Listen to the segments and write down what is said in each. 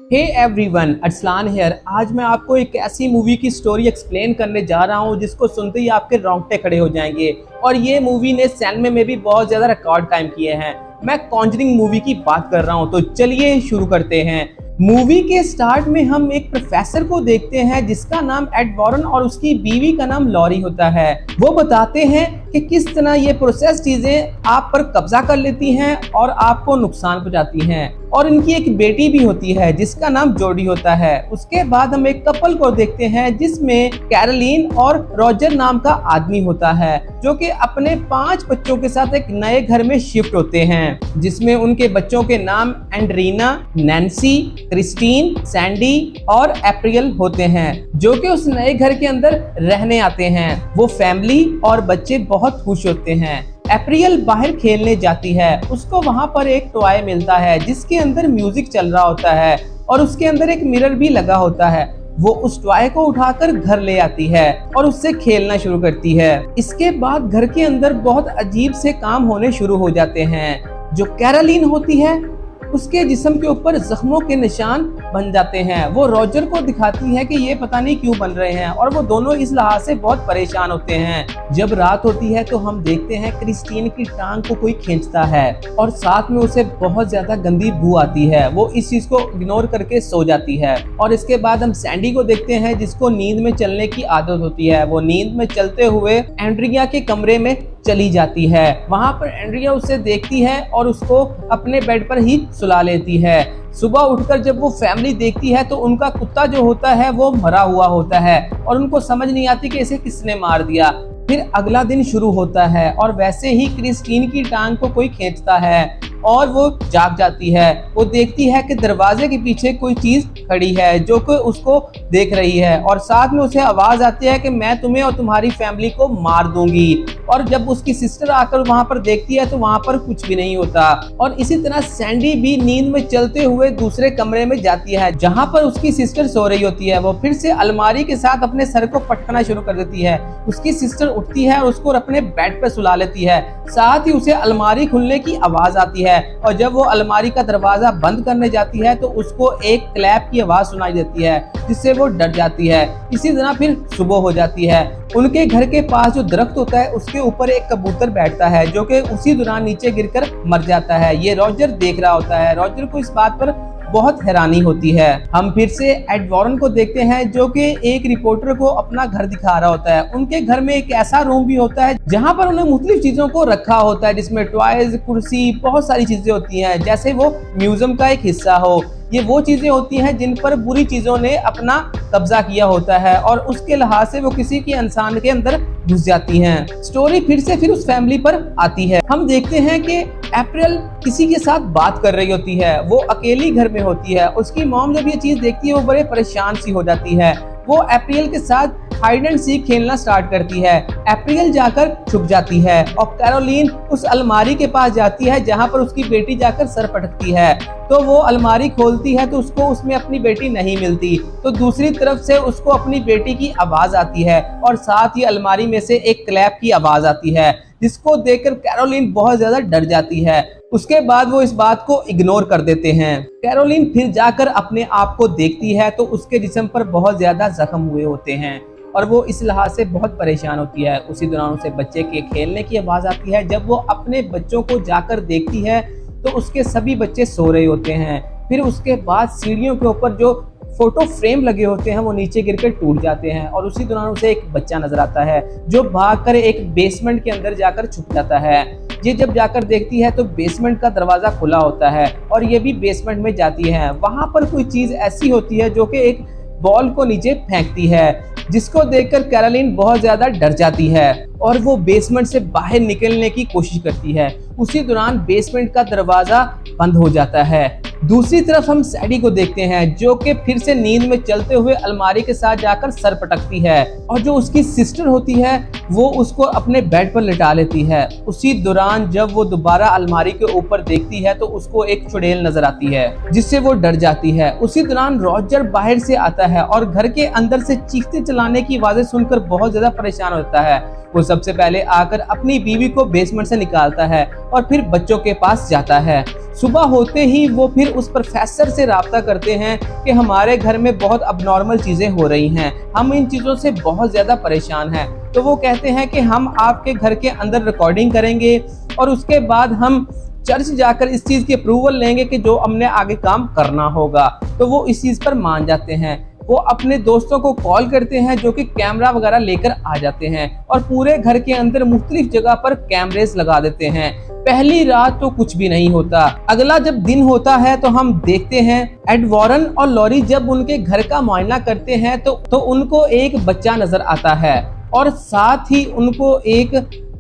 Hey everyone, Arsalan here. आज मैं आपको एक ऐसी मूवी की स्टोरी एक्सप्लेन करने जा रहा हूँ जिसको सुनते ही आपके रोंगटे खड़े हो जाएंगे। और ये मूवी ने सिनेमा में भी बहुत ज्यादा रिकॉर्ड कायम किए हैं। मैं कॉन्जरिंग मूवी की बात कर रहा हूँ। तो चलिए शुरू करते हैं। मूवी के स्टार्ट में हम एक प्रोफेसर को देखते हैं जिसका नाम एड वॉरेन और उसकी बीवी का नाम लॉरी होता है। वो बताते हैं कि किस तरह ये प्रोसेस चीजें आप पर कब्जा कर लेती हैं और आपको नुकसान पहुंचाती हैं। और इनकी एक बेटी भी होती है जिसका नाम जोडी होता है। उसके बाद हम एक कपल को देखते हैं जिसमें कैरोलिन और रॉजर नाम का आदमी होता है जो कि अपने 5 बच्चों के साथ एक नए घर में शिफ्ट होते हैं, जिसमें उनके बच्चों के नाम एंड्रीना, नैन्सी, क्रिस्टीन, सैंडी और एप्रियल होते हैं, जो कि उस नए घर के अंदर रहने आते हैं। वो फैमिली और बच्चे बहुत खुश होते हैं। एप्रियल बाहर खेलने जाती है। उसको वहां पर एक टॉय मिलता है जिसके अंदर म्यूजिक चल रहा होता है और उसके अंदर एक मिरर भी लगा होता है। वो उस टॉय को उठाकर घर ले आती है और उससे खेलना शुरू करती है। इसके बाद घर के अंदर बहुत अजीब से काम होने शुरू हो जाते हैं। जो कैरोलिन होती है उसके जिस्म के ऊपर जख्मों के निशान बन जाते हैं। वो रॉजर को दिखाती है कि ये पता नहीं क्यों बन रहे हैं और वो दोनों इस लिहाज से बहुत परेशान होते हैं। जब रात होती है तो हम देखते हैं क्रिस्टीन की टांग को कोई खींचता है और साथ में उसे बहुत ज्यादा गंदी बू आती है। वो इस चीज को इग्नोर करके सो जाती है। और इसके बाद हम सैंडी को देखते हैं जिसको नींद में चलने की आदत होती है। वो नींद में चलते हुए एंड्रिया के कमरे में चली जाती है। वहां पर एंड्रिया उसे देखती है और उसको अपने बेड पर ही सुला लेती है। सुबह उठकर जब वो फैमिली देखती है तो उनका कुत्ता जो होता है वो मरा हुआ होता है और उनको समझ नहीं आती कि इसे किसने मार दिया। फिर अगला दिन शुरू होता है और वैसे ही क्रिस्टीन की टांग को कोई खींचता है और वो जाग जाती है। वो देखती है कि दरवाजे के पीछे कोई चीज खड़ी है जो कि उसको देख रही है और साथ में उसे आवाज आती है कि मैं तुम्हें और तुम्हारी फैमिली को मार दूंगी। और जब उसकी सिस्टर आकर वहां पर देखती है तो वहां पर कुछ भी नहीं होता। और इसी तरह सैंडी भी नींद में चलते हुए दूसरे कमरे में जाती है जहां पर उसकी सिस्टर सो रही होती है। वो फिर से अलमारी के साथ अपने सर को पटकना शुरू कर देती है। उसकी सिस्टर उठती है और उसको अपने बेड पर सुला लेती है। साथ ही उसे अलमारी खुलने की आवाज आती है और जब वो अलमारी का दरवाजा बंद करने जाती है तो उसको एक क्लैप की आवाज सुनाई देती है जिससे वो डर जाती है। इसी तरह फिर सुबह हो जाती है। उनके घर के पास जो दरख्त होता है उसके ऊपर एक कबूतर बैठता है जो कि उसी दौरान नीचे गिरकर मर जाता है। ये रॉजर देख रहा होता है। रॉजर को इस बात पर बहुत हैरानी होती है। हम फिर से एड वॉरेन को देखते हैं जो कि एक रिपोर्टर को अपना घर दिखा रहा होता है। उनके घर में एक ऐसा रूम भी होता है जहां पर उन्हें मुख्तलिफ चीजों को रखा होता है जिसमें टॉयज, कुर्सी, बहुत सारी चीजें होती हैं जैसे वो म्यूजियम का एक हिस्सा हो। ये वो चीजें होती हैं जिन पर बुरी चीजों ने अपना कब्जा किया होता है और उसके लिहाज से वो किसी के इंसान के अंदर घुस जाती हैं। स्टोरी फिर उस फैमिली पर आती है। हम देखते हैं कि एप्रिल किसी के साथ बात कर रही होती है। वो अकेली घर में होती है। उसकी मॉम जब ये चीज देखती है वो बड़े परेशान सी हो जाती है। वो एप्रिल के साथ हाइड एंड सीक खेलना स्टार्ट करती है। एप्रिल जाकर छुप जाती है और कैरोलिन उस अलमारी के पास जाती है जहां पर उसकी बेटी जाकर सर पटकती है। तो वो अलमारी खोलती है तो उसको उसमें अपनी बेटी नहीं मिलती। तो दूसरी तरफ से उसको अपनी बेटी की आवाज आती है और साथ ही अलमारी में से एक क्लैप की आवाज आती है जिसको देखकर कैरोलिन बहुत ज्यादा डर जाती है। उसके बाद वो इस बात को इग्नोर कर देते हैं। कैरोलिन फिर जाकर अपने आप को देखती है तो उसके जिस्म पर बहुत ज्यादा जख्म हुए होते हैं और वो इस लिहाज से बहुत परेशान होती है। उसी दौरान उसे बच्चे के खेलने की आवाज आती है। जब वो अपने बच्चों को जाकर देखती है तो उसके सभी बच्चे सो रहे होते हैं। फिर उसके बाद सीढ़ियों के ऊपर जो फोटो फ्रेम लगे होते हैं वो नीचे गिरकर टूट जाते हैं और उसी दौरान उसे एक बच्चा नजर आता है जो भागकर एक बेसमेंट के अंदर जाकर छुप जाता है। ये जब जाकर देखती है तो बेसमेंट का दरवाजा खुला होता है और ये भी बेसमेंट में जाती है। वहां पर कोई चीज ऐसी होती है जो कि एक बॉल को नीचे फेंकती है जिसको देखकर कैरोलिन बहुत ज्यादा डर जाती है और वो बेसमेंट से बाहर निकलने की कोशिश करती है। उसी दौरान बेसमेंट का दरवाजा बंद हो जाता है। दूसरी तरफ हम सैडी को देखते हैं जो कि फिर से नींद में चलते हुए अलमारी के साथ जाकर सर पटकती है और जो उसकी सिस्टर होती है वो उसको अपने बेड पर लिटा लेती है। उसी दौरान जब वो दोबारा अलमारी के ऊपर देखती है तो उसको एक चुड़ैल नजर आती है जिससे वो डर जाती है। उसी दौरान रॉजर बाहर से आता है और घर के अंदर से चीखते चलाने की आवाजें सुनकर बहुत ज्यादा परेशान होता है। वो सबसे पहले आकर अपनी बीवी को बेसमेंट से निकालता है और फिर बच्चों के पास जाता है। सुबह होते ही वो फिर उस प्रोफेसर से राब्ता करते हैं कि हमारे घर में बहुत अबनॉर्मल चीजें हो रही हैं, हम इन चीजों से बहुत ज्यादा परेशान हैं। तो वो कहते हैं कि हम आपके घर के अंदर रिकॉर्डिंग करेंगे और उसके बाद हम चर्च जाकर इस चीज की अप्रूवल लेंगे कि जो हमने आगे काम करना होगा। तो वो इस चीज पर मान जाते हैं। वो अपने दोस्तों को कॉल करते हैं जो कि कैमरा वगैरह लेकर आ जाते हैं और पूरे घर के अंदर मुख्तलिफ जगह पर कैमरेस लगा देते हैं। पहली रात तो कुछ भी नहीं होता। अगला जब दिन होता है तो हम देखते हैं एड वॉरन और लॉरी जब उनके घर का मुआयना करते हैं तो उनको एक बच्चा नजर आता है और साथ ही उनको एक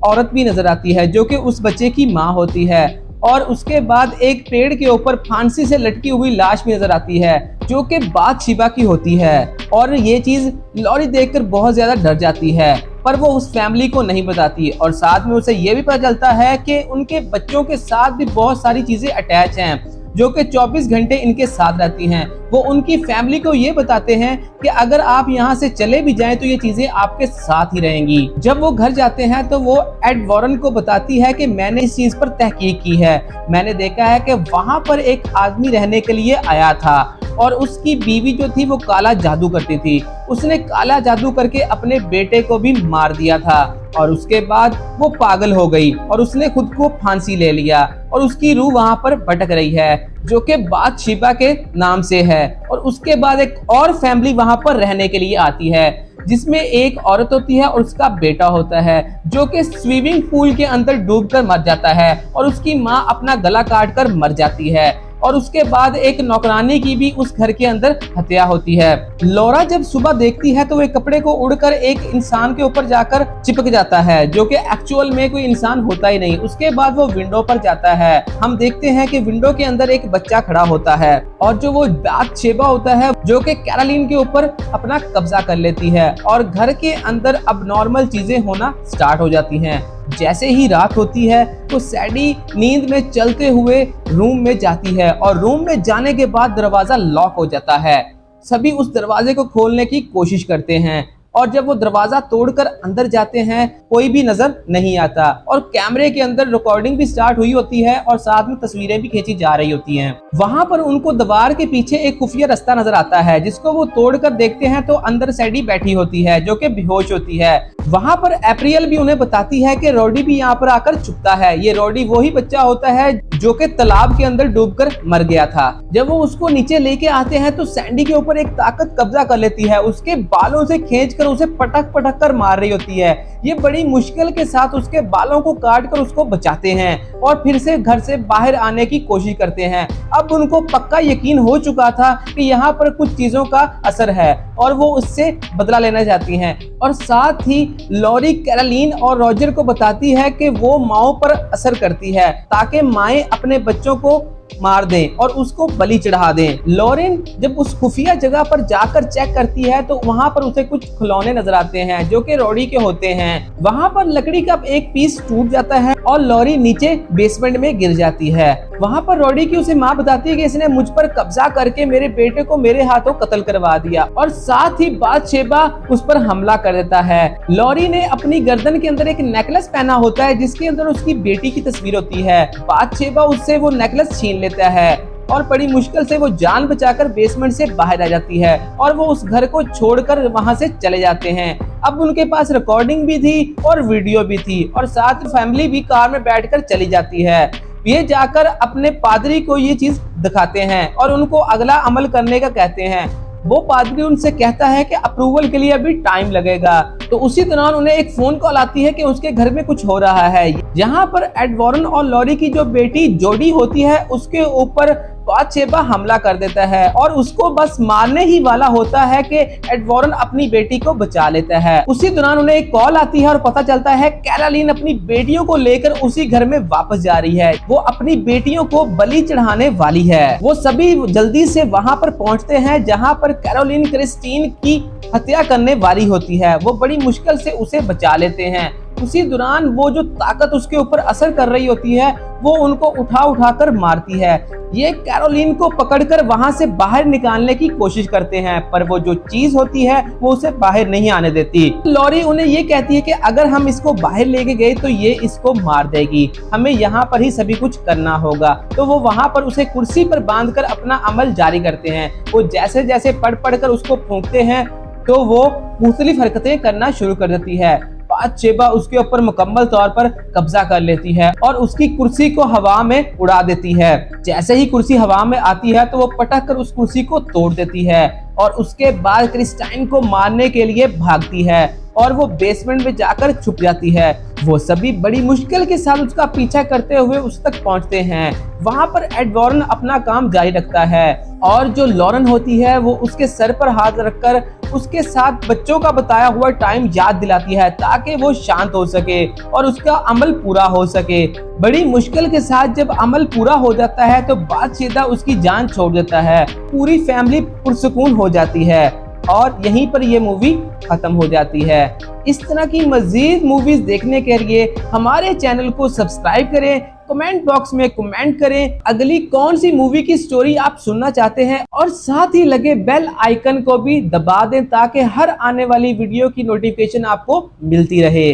औरत भी नजर आती है जो कि उस बच्चे की माँ होती है। और उसके बाद एक पेड़ के ऊपर फांसी से लटकी हुई लाश भी नजर आती है जो कि बाथशेबा की होती है। और ये चीज लॉरी देखकर बहुत ज्यादा डर जाती है, पर वो उस फैमिली को नहीं बताती। और साथ में उसे ये भी पता चलता है कि उनके बच्चों के साथ भी बहुत सारी चीजें अटैच हैं जो कि 24 घंटे इनके साथ रहती हैं। वो उनकी फैमिली को ये बताते हैं कि अगर आप यहाँ से चले भी जाएं तो ये चीजें आपके साथ ही रहेंगी। जब वो घर जाते हैं तो वो एड वॉरन को बताती है कि मैंने इस चीज पर तहकीक की है, मैंने देखा है कि वहां पर एक आदमी रहने के लिए आया था और उसकी बीवी जो थी वो काला जादू करती थी। उसने काला जादू करके अपने बेटे को भी मार दिया था और उसके बाद वो पागल हो गई और उसने खुद को फांसी ले लिया और उसकी रूह वहां पर भटक रही है जो कि बाथशेबा के नाम से है। और उसके बाद एक और फैमिली वहां पर रहने के लिए आती है जिसमें एक औरत होती है और उसका बेटा होता है जो कि स्विमिंग पूल के अंदर डूबकर मर जाता है और उसकी माँ अपना गला काट कर मर जाती है। और उसके बाद एक नौकरानी की भी उस घर के अंदर हत्या होती है। लौरा जब सुबह देखती है तो वह कपड़े को उड़कर एक इंसान के ऊपर जाकर चिपक जाता है जो कि एक्चुअल में कोई इंसान होता ही नहीं। उसके बाद वो विंडो पर जाता है। हम देखते हैं कि विंडो के अंदर एक बच्चा खड़ा होता है और जो वो बाथशेबा होता है जो कि कैरोलिन के ऊपर अपना कब्जा कर लेती है और घर के अंदर अबनॉर्मल चीजें होना स्टार्ट हो जाती हैं। जैसे ही रात होती है तो सैडी नींद में चलते हुए रूम में जाती है और रूम में जाने के बाद दरवाजा लॉक हो जाता है। सभी उस दरवाजे को खोलने की कोशिश करते हैं और जब वो दरवाजा तोड़कर अंदर जाते हैं कोई भी नजर नहीं आता और कैमरे के अंदर रिकॉर्डिंग भी स्टार्ट हुई होती है और साथ में तस्वीरें भी खींची जा रही होती हैं। वहां पर उनको दीवार के पीछे एक खुफिया रास्ता नजर आता है जिसको वो तोड़कर देखते हैं तो अंदर सैडी बैठी होती है जो कि बेहोश होती है। वहां पर एप्रियल भी उन्हें बताती है कि रोडी भी यहाँ पर आकर छुपता है। ये रोडी वही बच्चा होता है जो कि तालाब के अंदर डूबकर मर गया था। जब वो उसको नीचे लेके आते हैं तो सैंडी के ऊपर एक ताकत कब्जा कर लेती है, उसके बालों से खींचकर उसे पटक पटक कर मार रही होती है। ये बड़ी मुश्किल के साथ उसके बालों को काट कर उसको बचाते हैं और फिर से घर से बाहर आने की कोशिश करते हैं। अब उनको पक्का यकीन हो चुका था कि यहाँ पर कुछ चीजों का असर है और वो उससे बदला लेना चाहती हैं। और साथ ही लॉरी कैरोलिन और रॉजर को बताती है कि वो माओ पर असर करती है ताकि माएं अपने बच्चों को मार दें और उसको बलि चढ़ा दें। लॉरेन जब उस खुफिया जगह पर जाकर चेक करती है तो वहां पर उसे कुछ खिलौने नजर आते हैं जो कि रोडी के होते हैं। वहां पर लकड़ी का एक पीस टूट जाता है और लॉरी नीचे बेसमेंट में गिर जाती है। वहां पर रोडी की उसे माँ बताती है कि इसने मुझ पर कब्जा करके मेरे बेटे को मेरे हाथों कत्ल करवा दिया और साथ ही बाथशेबा उस पर हमला कर देता है। लॉरी ने अपनी गर्दन के अंदर एक नेकलेस पहना होता है जिसके अंदर उसकी बेटी की तस्वीर होती है। बाथशेबा उससे वो नेकलेस छीन लेता है और बड़ी मुश्किल से वो जान बचाकर बेसमेंट से बाहर आ जाती है और वो उस घर को छोड़कर वहां से चले जाते हैं। अब उनके पास रिकॉर्डिंग भी थी और वीडियो भी थी और साथ फैमिली भी कार में बैठकर चली जाती है। ये जाकर अपने पादरी को ये चीज दिखाते हैं और उनको अगला अमल करने का कहते हैं। वो पादरी उनसे कहता है कि अप्रूवल के लिए अभी टाइम लगेगा। तो उसी दौरान उन्हें एक फोन कॉल आती है कि उसके घर में कुछ हो रहा है। यहाँ पर एड वॉरन और लॉरी की जो बेटी जोडी होती है उसके ऊपर बाथशेबा हमला कर देता है और उसको बस मारने ही वाला होता है कि एड वॉरन अपनी बेटी को बचा लेता है। उसी दौरान उन्हें एक कॉल आती है और पता चलता है कैरोलिन अपनी बेटियों को लेकर उसी घर में वापस जा रही है। वो अपनी बेटियों को बलि चढ़ाने वाली है। वो सभी जल्दी से वहां पर पहुंचते हैं जहां पर कैरोलिन क्रिस्टीन की हत्या करने वाली होती है। वो बड़ी मुश्किल से उसे बचा लेते हैं उसी दौरान वो जो ताकत उसके ऊपर असर कर रही होती है वो उनको उठा उठा कर मारती है। ये कैरोलिन को पकड़कर वहां से बाहर निकालने की कोशिश करते हैं, पर वो जो चीज होती है वो उसे बाहर नहीं आने देती। लॉरी उन्हें ये कहती है कि अगर हम इसको बाहर लेके गए तो ये इसको मार देगी, हमें यहाँ पर ही सभी कुछ करना होगा। तो वो वहां पर उसे कुर्सी पर बांधकर अपना अमल जारी करते हैं। वो जैसे जैसे पढ़ कर उसको फूंकते हैं तो वो मुख्तलिफ हरकतें करना शुरू कर देती है। बादशेबा उसके ऊपर मुकम्मल तौर पर कब्जा कर लेती है और उसकी कुर्सी को हवा में उड़ा देती है। जैसे ही कुर्सी हवा में आती है तो वो पटक कर उस कुर्सी को तोड़ देती है और उसके बाद क्रिस्टाइन को मारने के लिए भागती है और वो बेसमेंट में जाकर छुप जाती है। वो सभी बड़ी मुश्किल के साथ उसका पीछा करते हुए उस तक पहुंचते हैं। वहां पर एड वॉरन अपना काम जारी रखता है और जो लॉरेन होती है वो उसके सर पर हाथ रखकर उसके साथ बच्चों का बताया हुआ टाइम याद दिलाती है ताकि वो शांत हो सके और उसका अमल पूरा हो सके। बड़ी मुश्किल के साथ जब अमल पूरा हो जाता है तो बादशाह उसकी जान छोड़ देता है। पूरी फैमिली पुरसुकून हो जाती है और यहीं पर ये मूवी खत्म हो जाती है। इस तरह की मजीद मूवीज देखने के लिए हमारे चैनल को सब्सक्राइब करें, कमेंट बॉक्स में कमेंट करें अगली कौन सी मूवी की स्टोरी आप सुनना चाहते हैं और साथ ही लगे बेल आइकन को भी दबा दें ताकि हर आने वाली वीडियो की नोटिफिकेशन आपको मिलती रहे।